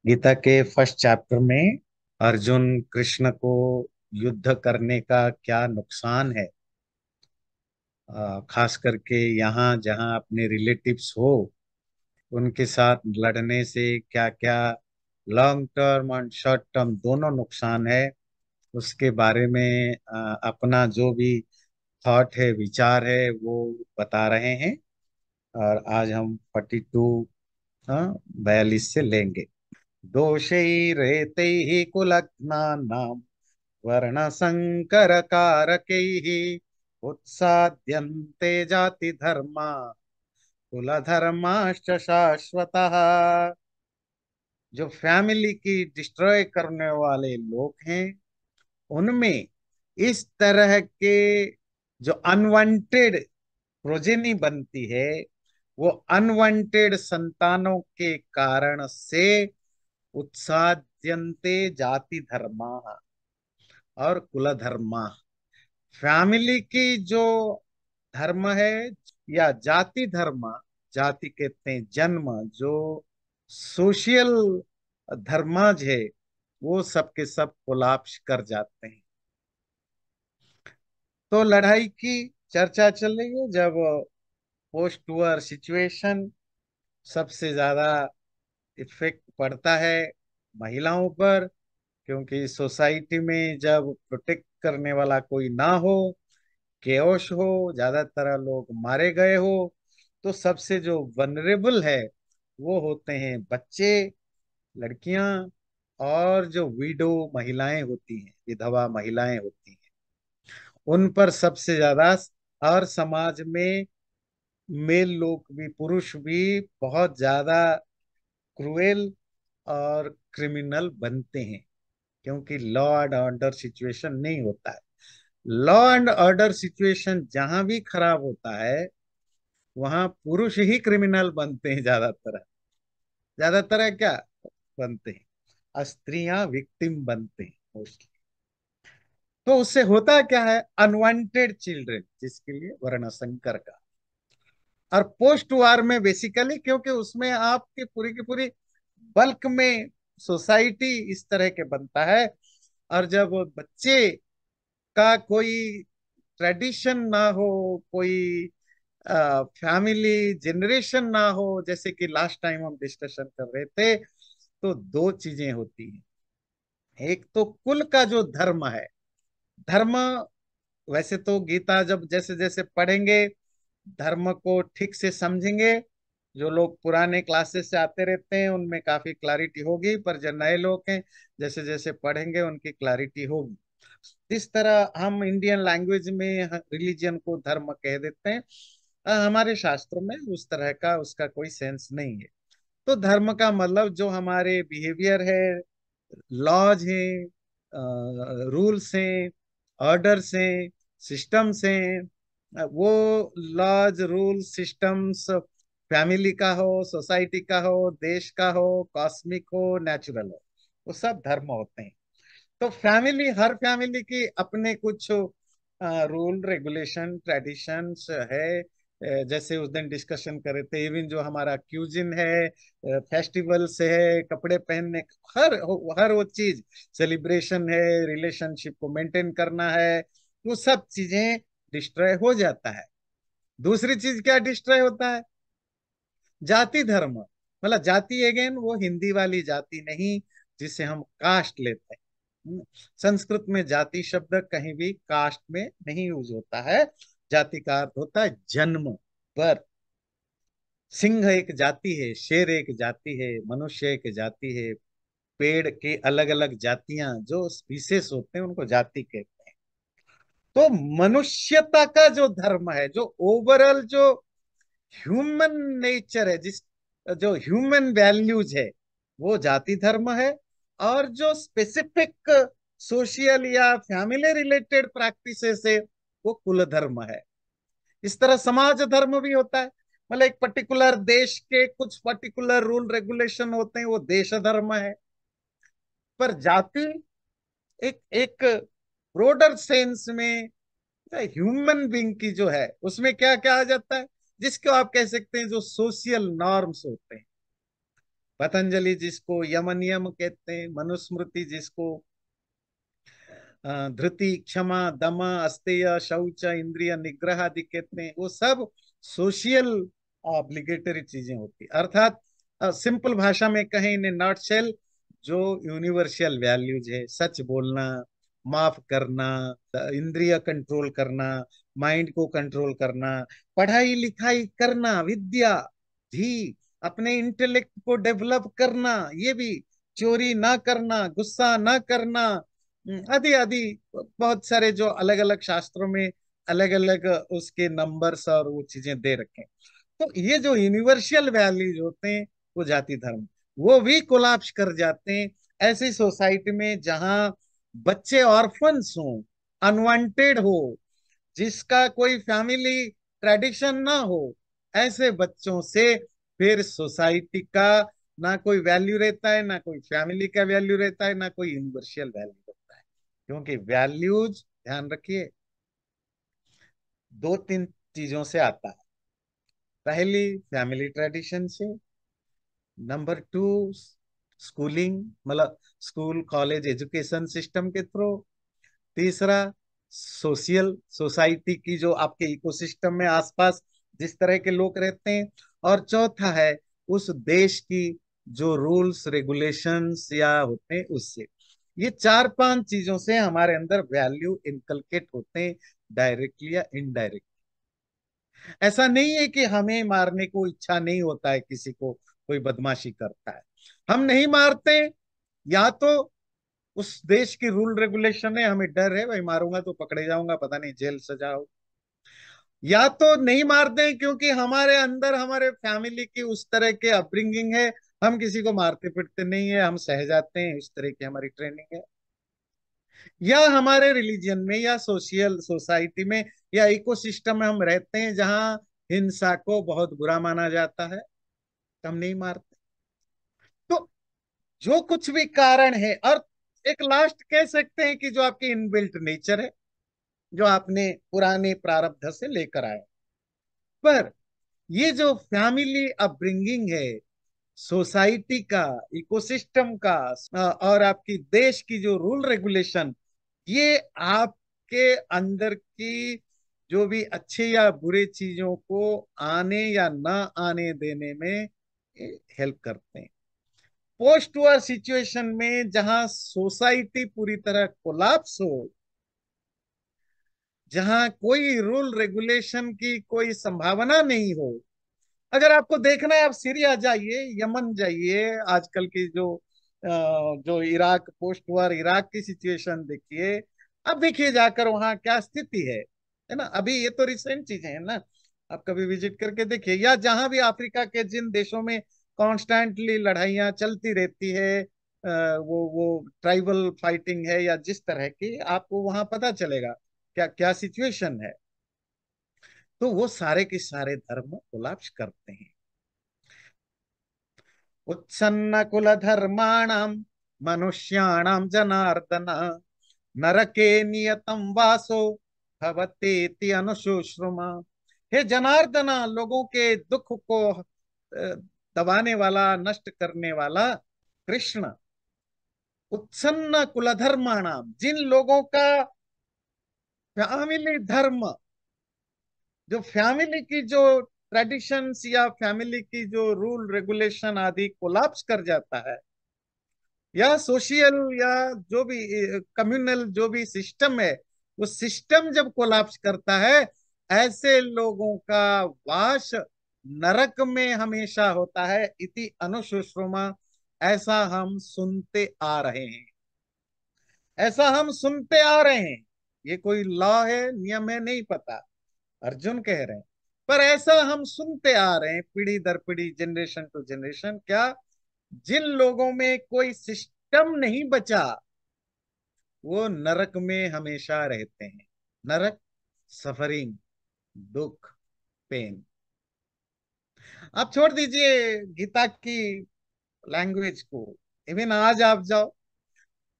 गीता के first chapter में अर्जुन कृष्ण को युद्ध करने का क्या नुकसान है, खास करके यहाँ जहाँ अपने रिलेटिव्स हो उनके साथ लड़ने से क्या क्या लॉन्ग टर्म और शॉर्ट टर्म दोनों नुकसान है, उसके बारे में अपना जो भी थॉट है, विचार है, वो बता रहे हैं। और आज हम 42 42 से लेंगे। दोषैरेतैः कुलघ्नानां वर्णसङ्करकारकैः उत्साद्यन्ते जातिधर्मा कुलधर्माश्च शाश्वतः। जो फैमिली की डिस्ट्रॉय करने वाले लोग हैं, उनमें इस तरह के जो अनवांटेड प्रोजेनी बनती है, वो अनवांटेड संतानों के कारण से उत्साद्यन्ते जाति धर्मा और कुल धर्मा। फैमिली की जो धर्म है या जाति धर्म, जाति कहते हैं जन्म, जो सोशल धर्माज है, वो सब के सब कोलाप्स कर जाते हैं। तो लड़ाई की चर्चा चल रही है। जब पोस्ट वॉर सिचुएशन, सबसे ज्यादा इफेक्ट पड़ता है महिलाओं पर, क्योंकि सोसाइटी में जब प्रोटेक्ट करने वाला कोई ना हो, केओश हो, ज्यादातर लोग मारे गए हो, तो सबसे जो वनरेबल है वो होते हैं बच्चे, लड़कियां, और जो विडो महिलाएं होती हैं, विधवा महिलाएं होती हैं, उन पर सबसे ज्यादा। और समाज में मेल लोग भी, पुरुष भी बहुत ज्यादा क्रूएल और क्रिमिनल बनते हैं, क्योंकि लॉ एंड ऑर्डर सिचुएशन नहीं होता है। लॉ एंड ऑर्डर सिचुएशन जहां भी खराब होता है, वहां पुरुष ही क्रिमिनल बनते हैं ज्यादातर। ज्यादातर है क्या बनते हैं, और स्त्रियां विक्टिम बनते हैं मोस्टली। तो उससे होता क्या है, अनवांटेड चिल्ड्रन, जिसके लिए वर्ण संकर का। और पोस्ट वार में बेसिकली, क्योंकि उसमें आपकी पूरी की पूरी बल्क में सोसाइटी इस तरह के बनता है। और जब बच्चे का कोई ट्रेडिशन ना हो, कोई फैमिली जनरेशन ना हो, जैसे कि लास्ट टाइम हम डिस्कशन कर रहे थे, तो दो चीजें होती हैं। एक तो कुल का जो धर्म है, धर्म, वैसे तो गीता जब जैसे जैसे पढ़ेंगे, धर्म को ठीक से समझेंगे, जो लोग पुराने क्लासेस से आते रहते हैं उनमें काफी क्लैरिटी होगी, पर जो नए लोग हैं, जैसे जैसे पढ़ेंगे उनकी क्लैरिटी होगी। इस तरह हम इंडियन लैंग्वेज में रिलीजन को धर्म कह देते हैं। हमारे शास्त्रों में उस तरह का उसका कोई सेंस नहीं है। तो धर्म का मतलब जो हमारे बिहेवियर है, लॉज हैं, रूल्स हैं, ऑर्डर्स हैं, सिस्टम्स हैं, वो लॉज रूल सिस्टम्स फैमिली का हो, सोसाइटी का हो, देश का हो, कॉस्मिक हो, नेचुरल हो, वो सब धर्म होते हैं। तो फैमिली, हर फैमिली की अपने कुछ रूल रेगुलेशन ट्रेडिशंस है। जैसे उस दिन डिस्कशन कर रहे थे, इवन जो हमारा क्यूजिन है, फेस्टिवल से है, कपड़े पहनने, हर हर वो चीज, सेलिब्रेशन है, रिलेशनशिप को मेंटेन करना है, वो सब चीजें डिस्ट्रॉय हो जाता है। दूसरी चीज क्या डिस्ट्रॉय होता है, जाति धर्म। मतलब जाति अगेन वो हिंदी वाली जाति नहीं, जिसे हम कास्ट लेते हैं। संस्कृत में जाति शब्द कहीं भी कास्ट में नहीं यूज होता है। जाति का अर्थ होता है जन्म पर। सिंह एक जाति है, शेर एक जाति है, मनुष्य एक जाति है, पेड़ के अलग अलग जातियां जो स्पीसेस होते हैं उनको जाति कहते हैं। तो मनुष्यता का जो धर्म है, जो ओवरऑल जो ह्यूमन नेचर है, जिस जो ह्यूमन वैल्यूज है, वो जाति धर्म है। और जो स्पेसिफिक सोशल या फैमिली रिलेटेड प्रैक्टिसेस है, वो कुल धर्म है। इस तरह समाज धर्म भी होता है। मतलब एक पर्टिकुलर देश के कुछ पर्टिकुलर रूल रेगुलेशन होते हैं, वो देश धर्म है। पर जाति एक एक ब्रोडर सेंस में ह्यूमन बींग की जो है, उसमें क्या क्या आ जाता है, जिसको आप कह सकते हैं जो सोशल नॉर्म्स होते हैं। पतंजलि जिसको यम नियम कहते हैं, मनुस्मृति जिसको धृति, क्षमा, दम, अस्तेय, शौच, इंद्रिय निग्रह आदि कहते हैं, वो सब सोशियल ऑब्लिगेटरी चीजें होती, अर्थात सिंपल भाषा में कहें इन नॉट शेल, जो यूनिवर्सल वैल्यूज है, सच बोलना, माफ करना, इंद्रिय कंट्रोल करना, माइंड को कंट्रोल करना, पढ़ाई लिखाई करना, विद्या, धी, अपने इंटेलेक्ट को डेवलप करना, ये भी, चोरी ना करना, गुस्सा ना करना, आदि आदि, बहुत सारे जो अलग अलग शास्त्रों में अलग अलग उसके नंबर्स और वो चीजें दे रखे हैं। तो ये जो यूनिवर्सल वैल्यूज होते हैं, वो जाति धर्म, वो भी कोलैप्स कर जाते हैं ऐसी सोसाइटी में जहां बच्चे ऑर्फन्स हो, अनवांटेड हो, जिसका कोई फैमिली ट्रेडिशन ना हो, ऐसे बच्चों से फिर सोसाइटी का ना कोई वैल्यू रहता है, ना कोई फैमिली का वैल्यू रहता है, ना कोई यूनिवर्सल वैल्यू रहता है। क्योंकि वैल्यूज, ध्यान रखिए, दो तीन चीजों से आता है। पहली, फैमिली ट्रेडिशन से। नंबर टू, स्कूलिंग, मतलब स्कूल कॉलेज एजुकेशन सिस्टम के थ्रू। तीसरा, सोशल सोसाइटी की जो आपके इकोसिस्टम में आसपास जिस तरह के लोग रहते हैं। और चौथा है उस देश की जो रूल्स रेगुलेशंस या होते हैं उससे। ये चार पांच चीजों से हमारे अंदर वैल्यू इनकलकेट होते हैं, डायरेक्टली या इनडायरेक्ट। ऐसा नहीं है कि हमें मारने को इच्छा नहीं होता है, किसी को कोई बदमाशी करता है हम नहीं मारते, या तो उस देश की रूल रेगुलेशन है, हमें डर है भाई मारूंगा तो पकड़े जाऊंगा, पता नहीं जेल सजा हो, या तो नहीं मारते हैं क्योंकि हमारे अंदर हमारे फैमिली की उस तरह के अपब्रिंगिंग है, हम किसी को मारते पिटते नहीं है, हम सह जाते हैं, इस तरह की हमारी ट्रेनिंग है। या हमारे रिलीजन में या सोशल सोसाइटी में या इकोसिस्टम में हम रहते हैं जहां हिंसा को बहुत बुरा माना जाता है, तो हम नहीं मारते। तो जो कुछ भी कारण है, और एक लास्ट कह सकते हैं कि जो आपकी इनबिल्ट नेचर है, जो आपने पुराने प्रारब्ध से लेकर आए, पर ये जो फैमिली अपब्रिंगिंग है, सोसाइटी का, इकोसिस्टम का, और आपकी देश की जो रूल रेगुलेशन, ये आपके अंदर की जो भी अच्छे या बुरे चीजों को आने या ना आने देने में हेल्प करते हैं। पोस्ट वॉर सिचुएशन में जहां सोसाइटी पूरी तरह कोलैप्स हो, जहां कोई रूल रेगुलेशन की कोई संभावना नहीं हो, अगर आपको देखना है आप सीरिया जाइए, यमन जाइए, आजकल की जो इराक, पोस्ट वॉर इराक की सिचुएशन देखिए, अब देखिए जाकर वहां क्या स्थिति है ना, अभी ये तो रिसेंट चीजें हैं ना, आप कभी विजिट करके देखिए, या जहां भी अफ्रीका के जिन देशों में कॉन्स्टेंटली लड़ाइयां चलती रहती है, वो ट्राइबल फाइटिंग है या जिस तरह की, आपको वहां पता चलेगा क्या क्या सिचुएशन है। तो वो सारे के सारे धर्म कोलैप्स करते हैं। उत्सन्न कुल धर्माणाम मनुष्याणाम जनार्दन, नरके नियतम वासो भवतेति अनुशुश्रुमा। हे जनार्दना, लोगों के दुख को दबाने वाला, नष्ट करने वाला कृष्ण, उत्सन्न कुलधर्माणाम, जिन लोगों का फैमिली धर्म, जो फैमिली की जो ट्रेडिशंस या फैमिली की जो रूल रेगुलेशन आदि कोलैप्स कर जाता है, या सोशल या जो भी कम्युनल जो भी सिस्टम है, वो सिस्टम जब कोलैप्स करता है, ऐसे लोगों का वास नरक में हमेशा होता है, इति अनुशुश्रुमा। ऐसा हम सुनते आ रहे हैं, ऐसा हम सुनते आ रहे हैं। ये कोई लॉ है, नियम है, नहीं पता, अर्जुन कह रहे हैं, पर ऐसा हम सुनते आ रहे हैं पीढ़ी दर पीढ़ी, जनरेशन टू जनरेशन। क्या? जिन लोगों में कोई सिस्टम नहीं बचा, वो नरक में हमेशा रहते हैं। नरक, सफरिंग, दुख, पेन। आप छोड़ दीजिए गीता की लैंग्वेज को, इवन आज आप जाओ,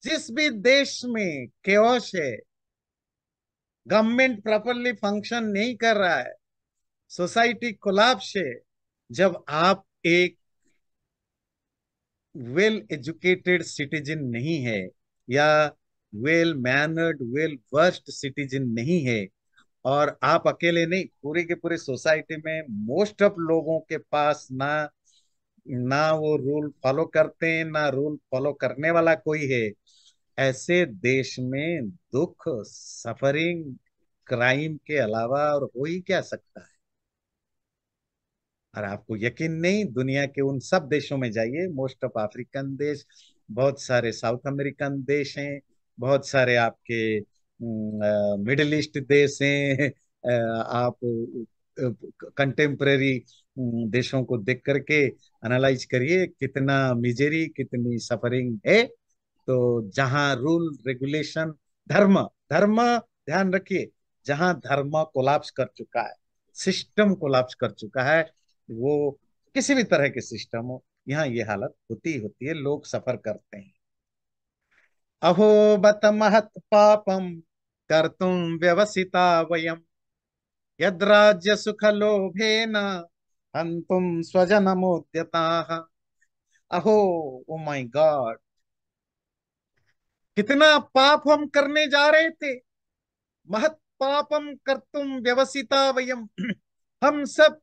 जिस भी देश में केओस है, गवर्नमेंट प्रॉपरली फंक्शन नहीं कर रहा है, सोसाइटी कोलैप्स है, जब आप एक वेल एजुकेटेड सिटीजन नहीं है, या well mannered well versed citizen नहीं है, और आप अकेले नहीं, पूरी के पूरे सोसाइटी में मोस्ट ऑफ लोगों के पास ना ना वो रूल फॉलो करते हैं, ना रूल फॉलो करने वाला कोई है, ऐसे देश में दुख, सफरिंग, क्राइम के अलावा और हो ही क्या सकता है। और आपको यकीन नहीं, दुनिया के उन सब देशों में जाइए, मोस्ट ऑफ अफ्रीकन देश, बहुत सारे साउथ अमेरिकन देश हैं, बहुत सारे आपके मिडिल ईस्ट देश हैं, आप कंटेम्पररी देशों को देख करके एनालाइज करिए कितना मिजेरी, कितनी सफरिंग है। तो जहां रूल रेगुलेशन, धर्म, धर्म, ध्यान रखिए, जहां धर्म कोलैप्स कर चुका है, सिस्टम कोलैप्स कर चुका है, वो किसी भी तरह के सिस्टम हो, यहाँ ये हालत होती ही होती है, लोग सफर करते हैं। अहो बत महत पापम कर्तुम व्यवसिता वयम, यद्राज्य सुख लोभेन हंतुम स्वजनमुद्यताः। अहो, ओ माय गॉड, कितना पाप हम करने जा रहे थे। महत पापम कर्तुम व्यवसिता वयम, हम सब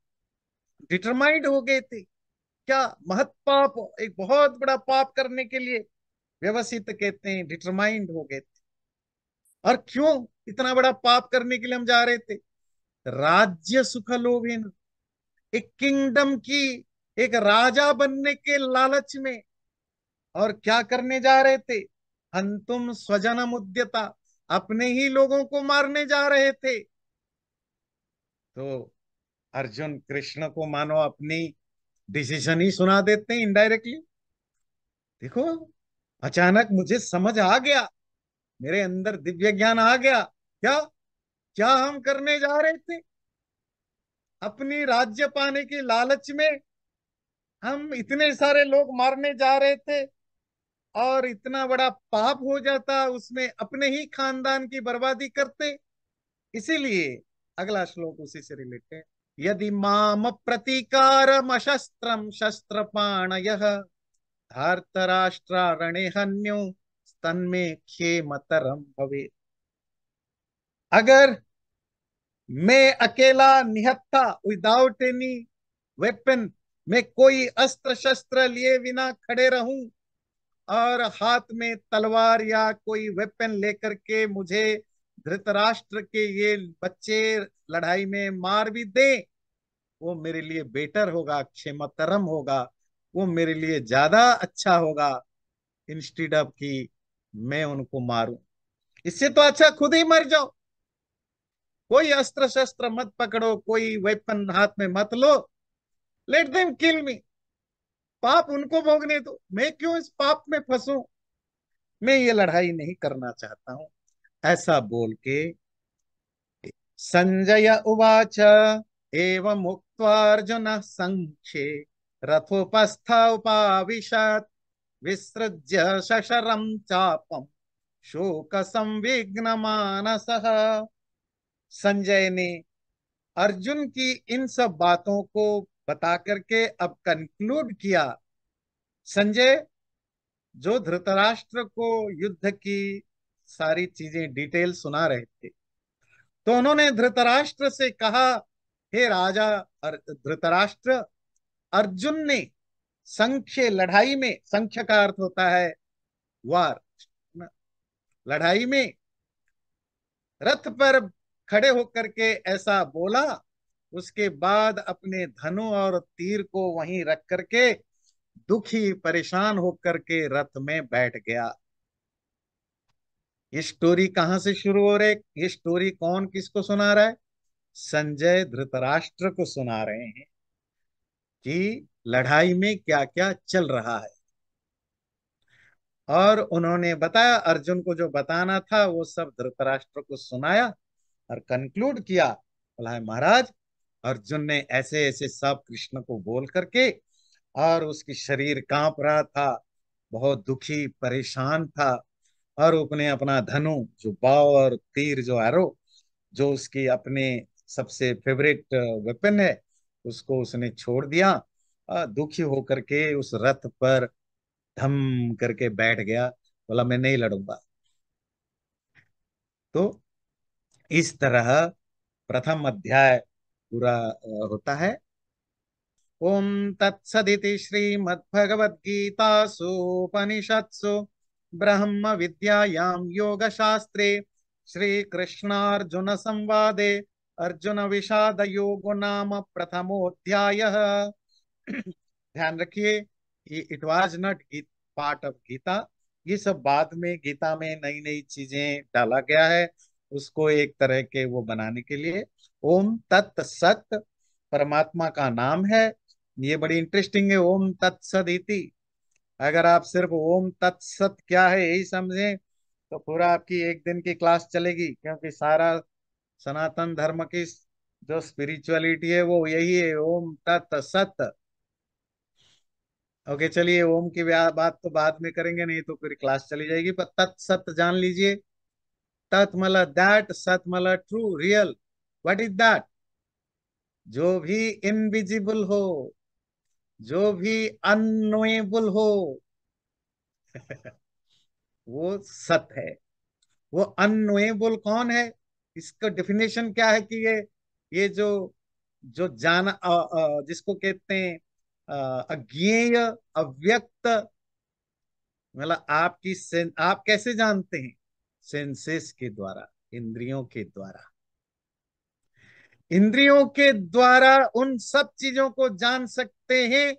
डिटरमाइंड हो गए थे। क्या महत पाप, एक बहुत बड़ा पाप करने के लिए व्यवसित कहते हैं, डिटरमाइंड हो गए थे। और क्यों इतना बड़ा पाप करने के लिए हम जा रहे थे? राज्य सुख लोभेन, एक किंगडम की, एक राजा बनने के लालच में। और क्या करने जा रहे थे? हंतुम स्वजनम उद्यता, अपने ही लोगों को मारने जा रहे थे। तो अर्जुन कृष्ण को मानो अपनी डिसीजन ही सुना देते हैं इनडायरेक्टली। देखो, अचानक मुझे समझ आ गया, मेरे अंदर दिव्य ज्ञान आ गया। क्या क्या हम करने जा रहे थे? अपनी राज्य पाने की लालच में हम इतने सारे लोग मारने जा रहे थे, और इतना बड़ा पाप हो जाता, उसमें अपने ही खानदान की बर्बादी करते। इसीलिए अगला श्लोक उसी से रिलेटेड। यदि माम प्रतीकारमशस्त्रम शस्त्रपाणयः धार्तराष्ट्रारणे हन्यो तन्मे क्षेमतरम भवे। अगर मैं अकेला निहत्था, विदाउट एनी वेपन, मैं कोई अस्त्र शस्त्र लिए बिना खड़े रहूं, और हाथ में तलवार या कोई वेपन लेकर के मुझे धृतराष्ट्र के ये बच्चे लड़ाई में मार भी दें, वो मेरे लिए बेटर होगा, क्षेमतरम होगा, वो मेरे लिए ज्यादा अच्छा होगा, इंस्टेड ऑफ कि मैं उनको मारूं। इससे तो अच्छा खुद ही मर जाओ। कोई अस्त्र शस्त्र मत पकड़ो, कोई वेपन हाथ में मत लो, लेट देम किल मी, पाप उनको भोगने दो, मैं क्यों इस पाप में फंसूं, मैं ये लड़ाई नहीं करना चाहता हूं। ऐसा बोल के संजय उवाच एवं मुक्त्वार्जुन संख्ये रथोपस्थ उपाविशत् विसृज्य शशरं चापम शोक संविघ्न मानसः। संजय ने अर्जुन की इन सब बातों को बता करके अब कंक्लूड किया। संजय जो धृतराष्ट्र को युद्ध की सारी चीजें डिटेल सुना रहे थे, तो उन्होंने धृतराष्ट्र से कहा, हे राजा धृतराष्ट्र, अर्जुन ने संख्य लड़ाई में, संख्य का अर्थ होता है वार, लड़ाई में रथ पर खड़े होकर के ऐसा बोला, उसके बाद अपने धनु और तीर को वहीं रख करके दुखी परेशान होकर के रथ में बैठ गया। ये स्टोरी कहां से शुरू हो रही है? ये स्टोरी कौन किसको सुना रहा है? संजय धृतराष्ट्र को सुना रहे हैं कि लड़ाई में क्या क्या चल रहा है। और उन्होंने बताया, अर्जुन को जो बताना था वो सब धृतराष्ट्र को सुनाया, और कंक्लूड किया, बोला है महाराज, अर्जुन ने ऐसे ऐसे सब कृष्ण को बोल करके, और उसकी शरीर कांप रहा था, बहुत दुखी परेशान था, और उसने अपना धनु, जो बाव और तीर, जो एरो, जो उसकी अपने सबसे फेवरेट वेपन है, उसको उसने छोड़ दिया, दुखी होकर के उस रथ पर धम करके बैठ गया, बोला मैं नहीं लड़ूंगा। तो इस तरह प्रथम अध्याय पूरा होता है। ओम तत्सदिति श्रीमद्भगवद्गीतासु उपनिषत्सु ब्रह्म विद्यायां योगशास्त्रे श्री कृष्णार्जुन संवादे अर्जुन विषाद योगो नाम प्रथमोऽध्यायः। ध्यान रखिए, ये it was not part of Gita. ये सब बाद में गीता में नई नई चीजें डाला गया है, उसको एक तरह के वो बनाने के लिए। ओम तत् सत परमात्मा का नाम है। ये बड़ी इंटरेस्टिंग है, ओम तत्सद इति। अगर आप सिर्फ ओम तत्सत क्या है यही समझें तो पूरा आपकी एक दिन की क्लास चलेगी, क्योंकि सारा सनातन धर्म की जो स्पिरिचुअलिटी है वो यही है, ओम तत्सत। ओके चलिए, ओम की बात तो बाद में करेंगे, नहीं तो फिर क्लास चली जाएगी। पर तत्सत जान लीजिए। तत् मतलब दैट, सत मतलब true, real. What is that? जो भी इनविजिबल हो, जो भी अननोएबल हो, वो सत है। वो अननोएबल कौन है? इसका डेफिनेशन क्या है कि ये जो जो जाना जिसको कहते हैं अज्ञेय, अव्यक्त, मतलब आप कैसे जानते हैं? सेंसेस के द्वारा, इंद्रियों के द्वारा। इंद्रियों के द्वारा उन सब चीजों को जान सकते हैं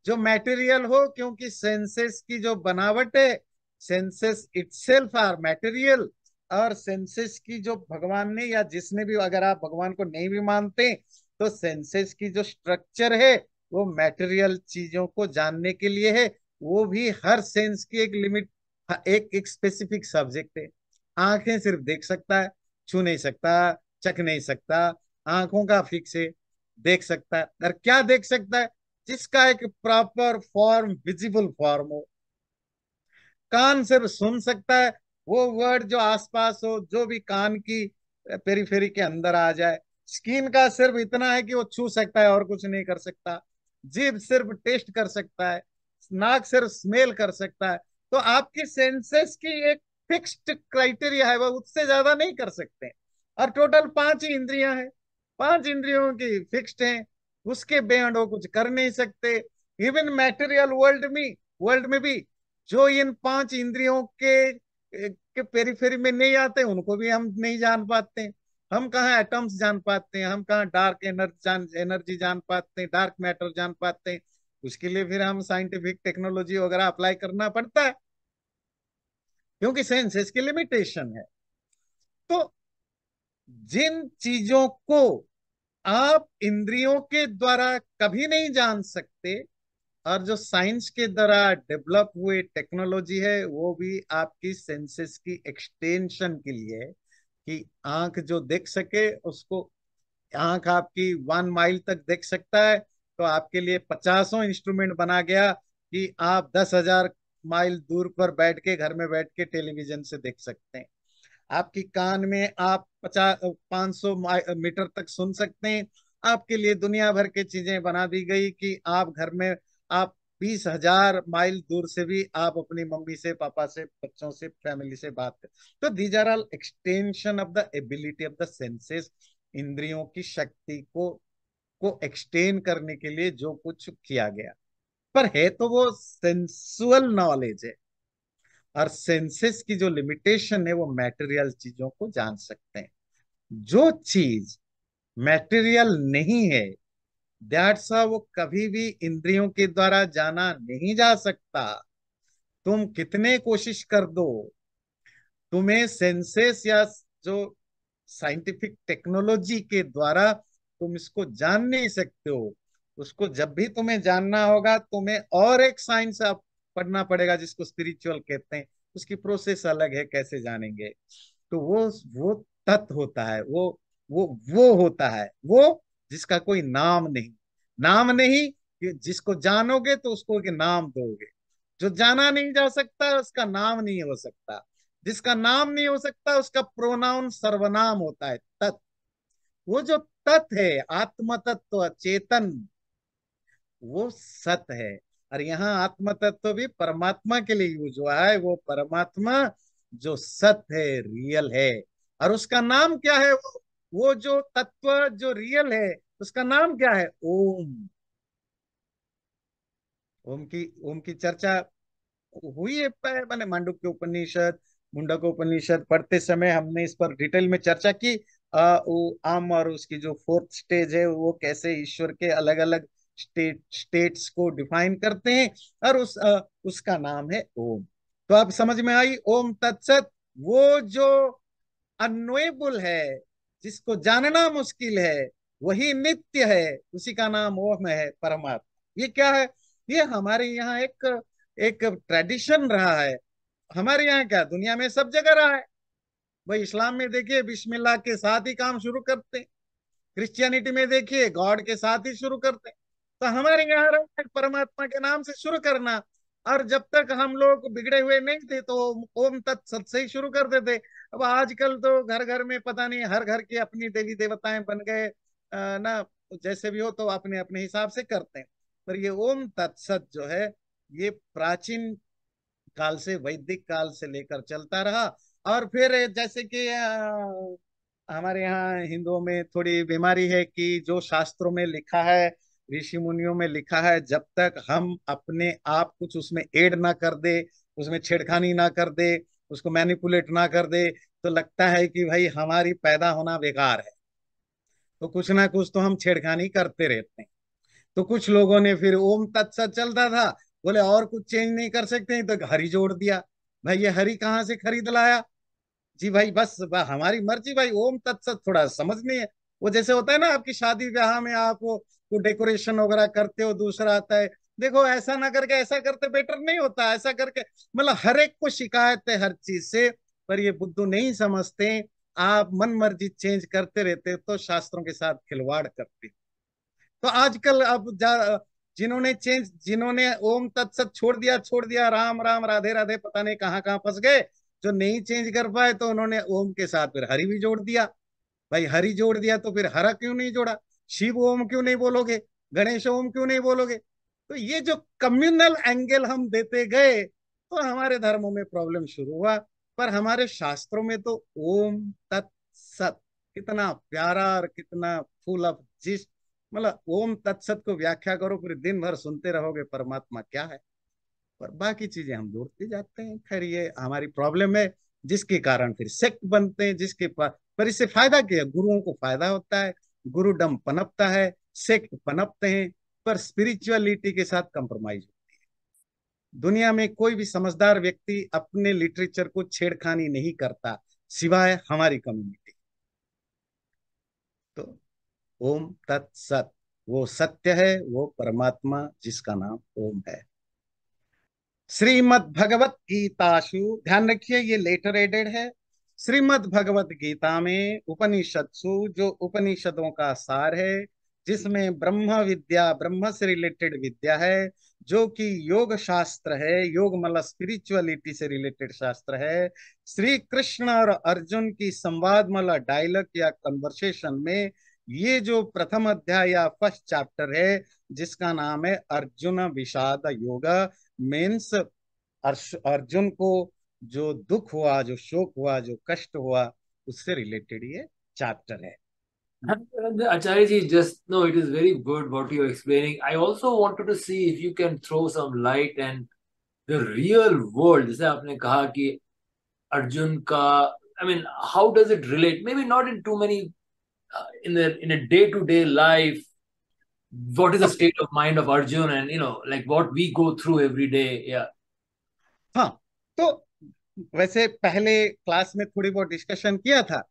जो मटेरियल हो, क्योंकि सेंसेस की जो बनावट है, सेंसेस इटसेल्फ आर मटेरियल। और सेंसेस की जो भगवान ने या जिसने भी, अगर आप भगवान को नहीं भी मानते तो सेंसेस की जो स्ट्रक्चर है वो मटेरियल चीजों को जानने के लिए है। वो भी हर सेंस की एक लिमिट, एक स्पेसिफिक सब्जेक्ट है। आंखें सिर्फ देख सकता है, छू नहीं सकता, चख नहीं सकता। आंखों का फिक्स है, देख सकता है। और क्या देख सकता है? जिसका एक प्रॉपर फॉर्म, विजिबल फॉर्म हो। कान सिर्फ सुन सकता है, वो वर्ड जो आसपास हो, जो भी कान की पेरीफेरी के अंदर आ जाए। स्किन का सिर्फ इतना है कि वो छू सकता है और कुछ नहीं कर सकता। जीभ सिर्फ टेस्ट कर सकता है, नाक सिर्फ स्मेल कर सकता है। तो आपकी सेंसेस की एक फिक्स्ड क्राइटेरिया है, वह उससे ज्यादा नहीं कर सकते। और टोटल 5 ही इंद्रियां हैं, 5 इंद्रियों की फिक्स्ड हैं, उसके बियॉन्ड वो कुछ कर नहीं सकते। इवन मैटेरियल वर्ल्ड में भी जो इन 5 इंद्रियों के पेरीफेरी में नहीं आते उनको भी हम नहीं जान पाते। हम कहाँ एटम्स जान पाते हैं, हम कहाँ डार्क एनर्जी जान पाते हैं, डार्क मैटर जान पाते हैं। उसके लिए फिर हम साइंटिफिक टेक्नोलॉजी वगैरह अप्लाई करना पड़ता है, क्योंकि सेंसेस की लिमिटेशन है। तो जिन चीजों को आप इंद्रियों के द्वारा कभी नहीं जान सकते, और जो साइंस के द्वारा डेवलप हुए टेक्नोलॉजी है, वो भी आपकी सेंसेस की एक्सटेंशन के लिए है। कि आंख जो देख सके उसको, आंख आपकी 1 माइल तक देख सकता है, तो आपके लिए 50 इंस्ट्रूमेंट बना गया कि आप 10,000 माइल दूर पर बैठ के, घर में बैठ के टेलीविजन से देख सकते हैं। आपकी कान में आप 500 मीटर तक सुन सकते हैं। आपके लिए दुनिया भर की चीजें बना दी गई कि आप घर में, आप 20,000 माइल दूर से भी आप अपनी मम्मी से, पापा से, बच्चों से, फैमिली से बात कर। तो these are all extension of the ability of the senses. इंद्रियों की शक्ति को एक्सटेंड करने के लिए जो कुछ किया गया, पर है तो वो सेंसुअल नॉलेज है। और सेंसेस की जो लिमिटेशन है, वो मैटेरियल चीजों को जान सकते हैं। जो चीज मैटेरियल नहीं है, दैट्स वो कभी भी इंद्रियों के द्वारा जाना नहीं जा सकता। तुम कितने कोशिश कर दो, तुम्हें सेंसेस या जो साइंटिफिक टेक्नोलॉजी के द्वारा तुम इसको जान नहीं सकते हो। उसको जब भी तुम्हें जानना होगा, तुम्हें और एक साइंस आप पढ़ना पड़ेगा, जिसको स्पिरिचुअल कहते हैं। उसकी प्रोसेस अलग है, कैसे जानेंगे? तो वो तत्व होता है, वो होता है वो, जिसका कोई नाम नहीं। नाम नहीं, कि जिसको जानोगे तो उसको एक नाम दोगे। जो जाना नहीं जा सकता उसका नाम नहीं हो सकता। जिसका नाम नहीं हो सकता उसका प्रोनाउन सर्वनाम होता है, तत्। वो जो तत् है, आत्म तत्व, चेतन, वो सत है। और यहाँ आत्म तत्व भी परमात्मा के लिए यूज हुआ है। वो परमात्मा जो सत्य है, रियल है। और उसका नाम क्या है? वो जो तत्व जो रियल है, उसका नाम क्या है? ओम। ओम की चर्चा हुई है। मैंने मांडुक्य उपनिषद, मुंडक उपनिषद पढ़ते समय हमने इस पर डिटेल में चर्चा की। वो आम और उसकी जो फोर्थ स्टेज है, वो कैसे ईश्वर के अलग अलग स्टेट्स को डिफाइन करते हैं। और उसका नाम है ओम। तो आप समझ में आई? ओम तत्सत। वो जो अनोएबल है, जिसको जानना मुश्किल है, वही नित्य है, उसी का नाम ओम है, परमात्मा। ये क्या है? ये हमारे यहाँ एक एक ट्रेडिशन रहा है। हमारे यहाँ क्या, दुनिया में सब जगह रहा है। वही इस्लाम में देखिए बिस्मिल्लाह के साथ ही काम शुरू करते हैं। क्रिश्चियनिटी में देखिए गॉड के साथ ही शुरू करते हैं। तो हमारे यहाँ रहा है परमात्मा के नाम से शुरू करना। और जब तक हम लोग बिगड़े हुए नहीं थे तो ओम तत्सत से ही शुरू करते थे। अब आजकल तो घर घर में पता नहीं, हर घर की अपनी देवी देवताएं बन गए। ना, जैसे भी हो तो अपने अपने हिसाब से करते हैं। पर ये ओम तत्सत जो है, ये प्राचीन काल से, वैदिक काल से लेकर चलता रहा। और फिर जैसे कि हमारे यहाँ हिंदुओं में थोड़ी बीमारी है कि जो शास्त्रों में लिखा है, ऋषि मुनियों में लिखा है, जब तक हम अपने आप कुछ उसमें ऐड ना कर दे, उसमें छेड़खानी ना कर दे, उसको मैनिपुलेट ना कर दे, तो लगता है कि भाई हमारी पैदा होना बेकार है। तो कुछ ना कुछ तो हम छेड़खानी करते रहते हैं। तो कुछ लोगों ने फिर ओम तत्सत चलता था, बोले और कुछ चेंज नहीं कर सकते, तो हरि जोड़ दिया। भाई ये हरि कहाँ से खरीद लाया? जी भाई, बस हमारी मर्जी भाई, ओम तत्सत थोड़ा समझ नहीं है। वो जैसे होता है ना, आपकी शादी ब्याह में आप वो डेकोरेशन वगैरह करते हो, दूसरा आता है, देखो ऐसा ना करके ऐसा करते बेटर नहीं होता, ऐसा करके, मतलब हर एक को शिकायत है हर चीज से। पर ये बुद्धू नहीं समझते। आप मन मर्जी चेंज करते रहते तो शास्त्रों के साथ खिलवाड़ करते। तो आजकल अब जिन्होंने ओम तत्सत छोड़ दिया, राम राम राधे राधे, पता नहीं कहाँ कहाँ फंस गए। जो नहीं चेंज कर पाए तो उन्होंने ओम के साथ फिर हरि भी जोड़ दिया। भाई हरि जोड़ दिया तो फिर हरा क्यों नहीं जोड़ा? शिव ओम क्यों नहीं बोलोगे? गणेश ओम क्यों नहीं बोलोगे? तो ये जो कम्युनल एंगल हम देते गए, तो हमारे धर्मों में प्रॉब्लम शुरू हुआ। पर हमारे शास्त्रों में तो ओम तत्सत, कितना प्यारा और कितना फुल ऑफ जिस, मतलब ओम तत्सत को व्याख्या करो, फिर दिन भर सुनते रहोगे परमात्मा क्या है। पर बाकी चीजें हम जोड़ते जाते हैं। खैर ये हमारी प्रॉब्लम है, जिसके कारण फिर सेक्ट बनते हैं, जिसके पास, पर इससे फायदा क्या है? गुरुओं को फायदा होता है, गुरुडम पनपता है, सेक्ट पनपते हैं। पर स्पिरिचुअलिटी के साथ कंप्रोमाइज होती है। दुनिया में कोई भी समझदार व्यक्ति अपने लिटरेचर को छेड़खानी नहीं करता, सिवाय हमारी कम्युनिटी। तो ओम तत्सत, वो सत्य है, वो परमात्मा जिसका नाम ओम है। श्रीमद् भगवत गीताशु, ध्यान रखिए ये लेटर एडेड है। श्रीमद् भगवत गीता में उपनिषदसु, जो उपनिषदों का सार है, जिसमें ब्रह्म विद्या, ब्रह्म से रिलेटेड विद्या है, जो कि योग शास्त्र है, योग मतलब स्पिरिचुअलिटी से रिलेटेड शास्त्र है। श्री कृष्ण और अर्जुन की संवाद मतलब डायलॉग या कन्वर्सेशन में ये जो प्रथम अध्याय या फर्स्ट चैप्टर है, जिसका नाम है अर्जुन विषाद योग, मीन्स अर्जुन को जो दुख हुआ, जो शोक हुआ, जो कष्ट हुआ, उससे रिलेटेड ये चैप्टर है। Acharya ji, just no, it is very good what you're explaining. I also wanted to see if you can throw some light and the real world. जैसे आपने कहा कि अर्जुन का, I mean, how does it relate? Maybe not in too many, in a day to day life. What is the okay, state of mind of Arjun, and like what we go through every day? Yeah. हाँ। तो वैसे पहले class में थोड़ी बहुत discussion किया था।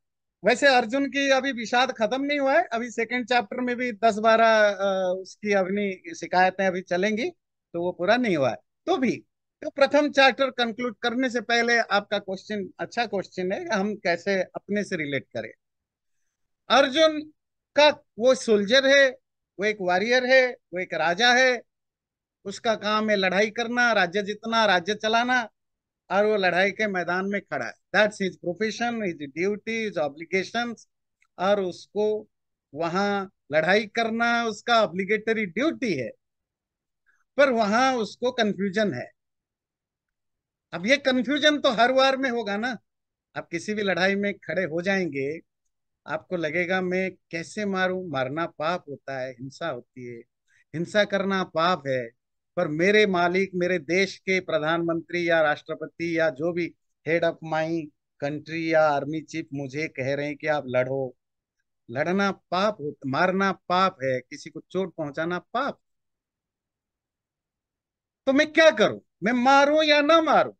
वैसे अर्जुन की अभी विषाद खत्म नहीं हुआ है, अभी सेकंड चैप्टर में भी 10-12 उसकी अपनी शिकायतें अभी चलेंगी, तो वो पूरा नहीं हुआ है। तो भी, तो प्रथम चैप्टर कंक्लूड करने से पहले आपका क्वेश्चन अच्छा क्वेश्चन है, हम कैसे अपने से रिलेट करें। अर्जुन का, वो सोल्जर है, वो एक वॉरियर है, वो एक राजा है। उसका काम है लड़ाई करना, राज्य जितना, राज्य चलाना। और वो लड़ाई के मैदान में खड़ा है, that's his profession, his duty, his obligations. और उसको वहां लड़ाई करना उसका ऑब्लिगेटरी ड्यूटी है। पर वहां उसको कंफ्यूजन है। अब ये कंफ्यूजन तो हर वार में होगा ना। आप किसी भी लड़ाई में खड़े हो जाएंगे, आपको लगेगा मैं कैसे मारूं, मारना पाप होता है, हिंसा होती है, हिंसा करना पाप है। पर मेरे मालिक, मेरे देश के प्रधानमंत्री या राष्ट्रपति या जो भी हेड ऑफ माई कंट्री या आर्मी चीफ मुझे कह रहे हैं कि आप लड़ो। लड़ना पाप हो, मारना पाप है, किसी को चोट पहुंचाना पाप। तो मैं क्या करूं? मैं मारूं या ना मारूं?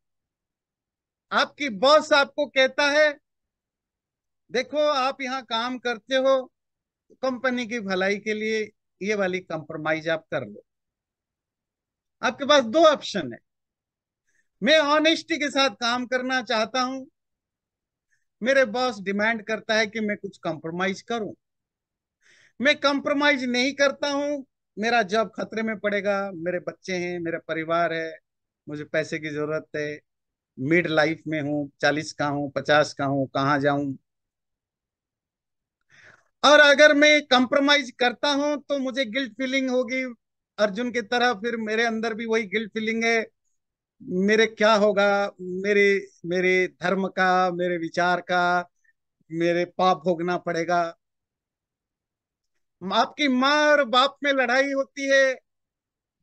आपकी बॉस आपको कहता है देखो आप यहाँ काम करते हो, कंपनी की भलाई के लिए ये वाली कंप्रोमाइज आप कर लो। आपके पास दो ऑप्शन है। मैं ऑनेस्टी के साथ काम करना चाहता हूं, मेरे बॉस डिमांड करता है कि मैं कुछ कंप्रोमाइज करूं, मैं कंप्रोमाइज नहीं करता हूं, मेरा जॉब खतरे में पड़ेगा, मेरे बच्चे हैं, मेरा परिवार है, मुझे पैसे की जरूरत है, मिड लाइफ में हूँ, 40 का हूँ, 50 का हूँ, कहाँ जाऊं। और अगर मैं कंप्रोमाइज करता हूं तो मुझे गिल्ट फीलिंग होगी अर्जुन की तरह, फिर मेरे अंदर भी वही गिल्ट फीलिंग है। मेरे क्या होगा, मेरे मेरे धर्म का, मेरे विचार का, मेरे पाप भोगना पड़ेगा। आपकी माँ और बाप में लड़ाई होती है,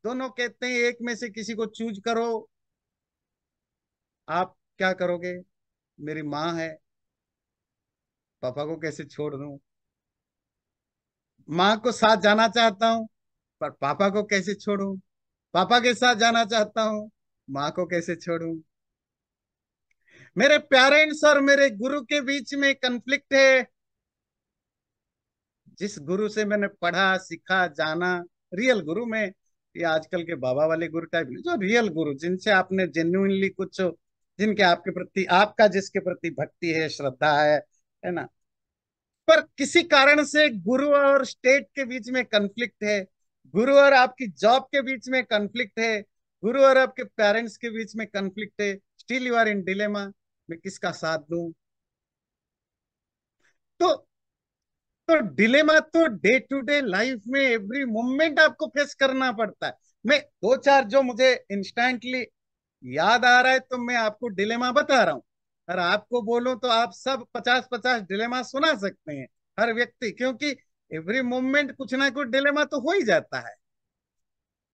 दोनों कहते हैं एक में से किसी को चूज करो। आप क्या करोगे? मेरी माँ है, पापा को कैसे छोड़ दूं? माँ को साथ जाना चाहता हूँ, पर पापा को कैसे छोड़ूं? पापा के साथ जाना चाहता हूँ, माँ को कैसे छोड़ूं? मेरे पेरेंट्स और मेरे गुरु के बीच में कन्फ्लिक्ट है। जिस गुरु से मैंने पढ़ा सीखा जाना, रियल गुरु में, ये आजकल के बाबा वाले गुरु टाइप नहीं, जो रियल गुरु जिनसे आपने जेन्युइनली कुछ, जिनके आपके प्रति, आपका जिसके प्रति भक्ति है, श्रद्धा है ना। पर किसी कारण से गुरु और स्टेट के बीच में कन्फ्लिक्ट है, गुरु और आपकी जॉब के बीच में कन्फ्लिक्ट है, गुरु और आपके पेरेंट्स के बीच में कन्फ्लिक्ट है, still you are in dilemma, मैं किसका साथ दूं? तो तो डिलेमा तो डे टू डे लाइफ में एवरी मोमेंट आपको फेस करना पड़ता है। मैं दो चार जो मुझे इंस्टेंटली याद आ रहा है तो मैं आपको डिलेमा बता रहा हूँ। और आपको बोलूं तो आप सब 50-50 डिलेमा सुना सकते हैं, हर व्यक्ति, क्योंकि एवरी मोमेंट कुछ ना कुछ डिलेमा तो हो ही जाता है।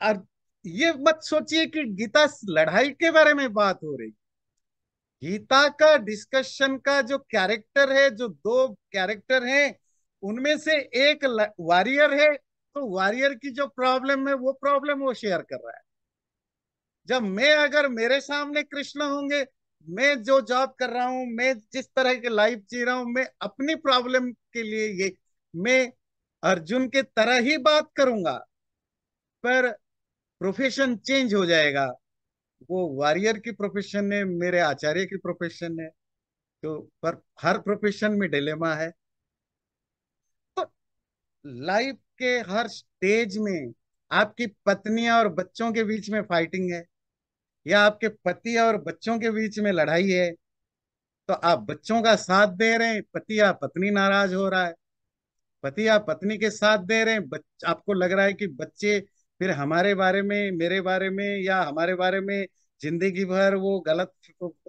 और ये मत सोचिए कि गीता लड़ाई के बारे में बात हो रही। गीता का डिस्कशन का जो कैरेक्टर है, जो दो कैरेक्टर हैं, उनमें से एक वॉरियर है, तो वॉरियर की जो प्रॉब्लम है वो प्रॉब्लम वो शेयर कर रहा है। जब मैं, अगर मेरे सामने कृष्ण होंगे, मैं जो जॉब कर रहा हूं, मैं जिस तरह की लाइफ जी रहा हूं, मैं अपनी प्रॉब्लम के लिए ये, मैं अर्जुन के तरह ही बात करूंगा, पर प्रोफेशन चेंज हो जाएगा। वो वॉरियर की प्रोफेशन है, मेरे आचार्य की प्रोफेशन है। तो पर हर प्रोफेशन में डिलेमा है। तो लाइफ के हर स्टेज में आपकी पत्नी और बच्चों के बीच में फाइटिंग है, या आपके पति और बच्चों के बीच में लड़ाई है, तो आप बच्चों का साथ दे रहे हैं, पति या पत्नी नाराज हो रहा है, पति या पत्नी के साथ दे रहे हैं, आपको लग रहा है कि बच्चे फिर हमारे बारे में, मेरे बारे में या हमारे बारे में जिंदगी भर वो गलत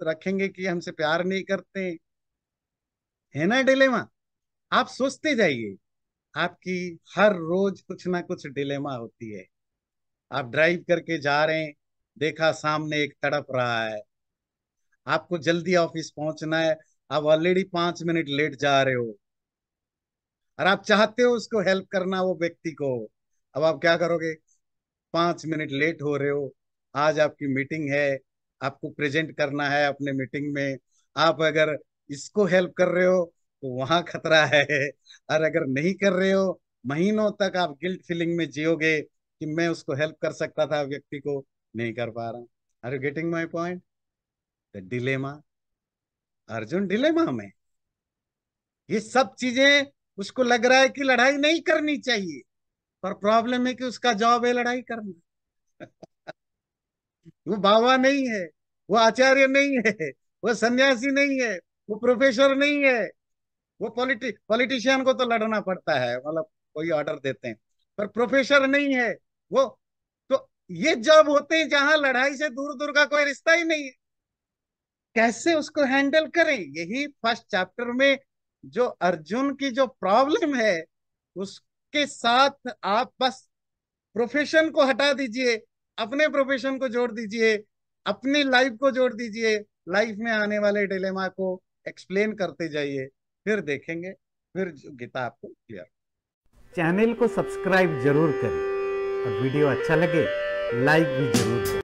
रखेंगे कि हमसे प्यार नहीं करते। है ना डिलेमा? आप सोचते जाइए, आपकी हर रोज कुछ ना कुछ डिलेमा होती है। आप ड्राइव करके जा रहे हैं, देखा सामने एक तड़प रहा है, आपको जल्दी ऑफिस पहुंचना है, आप ऑलरेडी 5 मिनट लेट जा रहे हो, और आप चाहते हो उसको हेल्प करना, वो व्यक्ति को। अब आप क्या करोगे? 5 मिनट लेट हो रहे हो, आज आपकी मीटिंग है, आपको प्रेजेंट करना है अपने मीटिंग में, आप अगर इसको हेल्प कर रहे हो तो वहां खतरा है, और अगर नहीं कर रहे हो, महीनों तक आप गिल्ट फीलिंग में जियोगे कि मैं उसको हेल्प कर सकता था, व्यक्ति को नहीं कर पा रहा हूं। Are you getting my point? The dilemma. Arjun dilemma में, ये सब चीजें, उसको लग रहा है कि लड़ाई नहीं करनी चाहिए, पर प्रॉब्लम है कि उसका जॉब है लड़ाई करना। वो बाबा नहीं है, वो आचार्य नहीं है, वो सन्यासी नहीं है, वो प्रोफेसर नहीं है, वो पॉलिटिशियन को तो लड़ना पड़ता है, मतलब कोई ऑर्डर देते हैं, पर प्रोफेसर नहीं है वो। तो ये जॉब होते हैं जहां लड़ाई से दूर दूर का कोई रिश्ता ही नहीं है। कैसे उसको हैंडल करें, यही फर्स्ट चैप्टर में जो अर्जुन की जो प्रॉब्लम है, उसके साथ आप बस प्रोफेशन को हटा दीजिए, अपने प्रोफेशन को जोड़ दीजिए, अपनी लाइफ को जोड़ दीजिए, लाइफ में आने वाले डिलेमा को एक्सप्लेन करते जाइए, फिर देखेंगे, फिर गीता आपको क्लियर। चैनल को सब्सक्राइब जरूर करें और वीडियो अच्छा लगे लाइक भी जरूर करें।